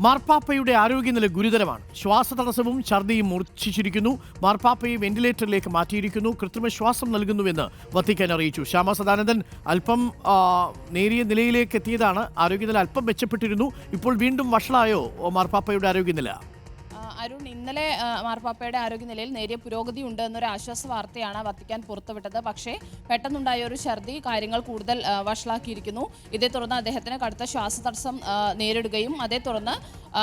മാർപ്പാപ്പയുടെ ആരോഗ്യനില ഗുരുതരമാണ്. ശ്വാസതടസ്സവും ഛർദിയും മൂർച്ഛിച്ചിരിക്കുന്നു. മാർപ്പാപ്പയെ വെന്റിലേറ്ററിലേക്ക് മാറ്റിയിരിക്കുന്നു. കൃത്രിമ ശ്വാസം നൽകുന്നുവെന്ന് വത്തിക്കാൻ അറിയിച്ചു. ശ്യാമ സദാനന്ദൻ, അല്പം നേരിയ നിലയിലേക്ക് എത്തിയതാണ്. ആരോഗ്യനില അല്പം മെച്ചപ്പെട്ടിരുന്നു. ഇപ്പോൾ വീണ്ടും വഷളായോ മാർപ്പാപ്പയുടെ ആരോഗ്യനില? അരുൺ, ഇന്നലെ മാർപ്പാപ്പയുടെ ആരോഗ്യനിലയിൽ നേരിയ പുരോഗതി ഉണ്ട് എന്നൊരു ആശ്വാസ വാർത്തയാണ് വത്തിക്കാൻ പുറത്തുവിട്ടത്. പക്ഷേ പെട്ടെന്നുണ്ടായ ഒരു ഛർദി കാര്യങ്ങൾ കൂടുതൽ വഷളാക്കിയിരിക്കുന്നു. ഇതേ തുടർന്ന് അദ്ദേഹത്തിന് കടുത്ത ശ്വാസതടസ്സം നേരിടുകയും അതേ തുടർന്ന്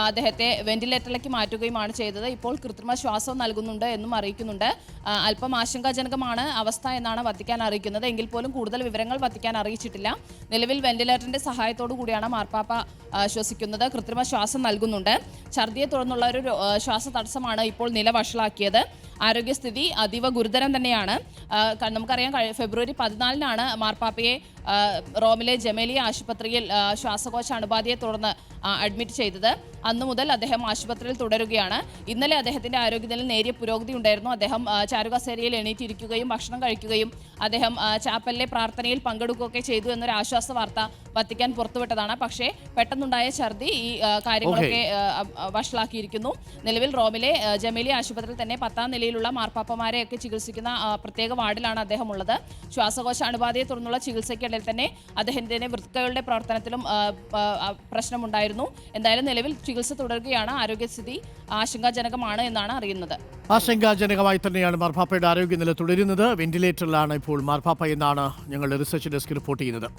അദ്ദേഹത്തെ വെന്റിലേറ്ററിലേക്ക് മാറ്റുകയുമാണ് ചെയ്തത്. ഇപ്പോൾ കൃത്രിമ ശ്വാസം നൽകുന്നുണ്ട് എന്നും അറിയിക്കുന്നുണ്ട്. അല്പം ആശങ്കാജനകമാണ് അവസ്ഥ എന്നാണ് വത്തിക്കാൻ അറിയിക്കുന്നത്. എങ്കിൽ പോലും കൂടുതൽ വിവരങ്ങൾ വത്തിക്കാൻ അറിയിച്ചിട്ടില്ല. നിലവിൽ വെന്റിലേറ്ററിന്റെ സഹായത്തോടു കൂടിയാണ് മാർപ്പാപ്പ ശ്വസിക്കുന്നത്. കൃത്രിമ ശ്വാസം നൽകുന്നുണ്ട്. ഛർദിയെ തുടർന്നുള്ള ഒരു ശ്വാസതടസ്സമാണ് ഇപ്പോൾ നില വഷളാക്കിയത്. ആരോഗ്യസ്ഥിതി അതീവ ഗുരുതരം തന്നെയാണ്. നമുക്കറിയാം, ഫെബ്രുവരി 14 മാർപ്പാപ്പയെ റോമിലെ ജമേലിയ ആശുപത്രിയിൽ ശ്വാസകോശ അണുബാധയെ തുടർന്ന് അഡ്മിറ്റ് ചെയ്തത്. അന്നു മുതൽ അദ്ദേഹം ആശുപത്രിയിൽ തുടരുകയാണ്. ഇന്നലെ അദ്ദേഹത്തിൻ്റെ ആരോഗ്യനിലയിൽ നേരിയ പുരോഗതി ഉണ്ടായിരുന്നു. അദ്ദേഹം ചാരുകസേരയിൽ എണീറ്റിരിക്കുകയും ഭക്ഷണം കഴിക്കുകയും അദ്ദേഹം ചാപ്പലിലെ പ്രാർത്ഥനയിൽ പങ്കെടുക്കുകയൊക്കെ ചെയ്തു എന്നൊരു ആശ്വാസ വാർത്ത വത്തിക്കാൻ പുറത്തുവിട്ടതാണ്. പക്ഷേ പെട്ടെന്നുണ്ടായ ഛർദി ഈ കാര്യങ്ങളൊക്കെ വഷളാക്കിയിരിക്കുന്നു. നിലവിൽ റോമിലെ ജമേലിയ ആശുപത്രിയിൽ തന്നെ 10ാം നിലയിലുള്ള മാർപ്പാപ്പമാരെയൊക്കെ ചികിത്സിക്കുന്ന പ്രത്യേക വാർഡിലാണ് അദ്ദേഹം ഉള്ളത്. ശ്വാസകോശ അണുബാധയെ തുടർന്നുള്ള ചികിത്സയ്ക്കിടയിൽ തന്നെ അദ്ദേഹത്തിൻ്റെ വൃക്കകളുടെ പ്രവർത്തനത്തിലും പ്രശ്നമുണ്ടായിരുന്നു. എന്തായാലും നിലവിൽ ചികിത്സ തുടരുകയാണ്. ആരോഗ്യസ്ഥിതി ആശങ്കാജനകമാണ് എന്നാണ് അറിയുന്നത്. ആശങ്കാജനകമായി തന്നെയാണ് മാർപ്പാപ്പയുടെ ആരോഗ്യനില തുടരുന്നത്. വെന്റിലേറ്ററിലാണ് ഇപ്പോൾ മാർപ്പാപ്പ എന്നാണ് ഞങ്ങളുടെ റിസർച്ച് ഡെസ്ക് റിപ്പോർട്ട് ചെയ്യുന്നത്.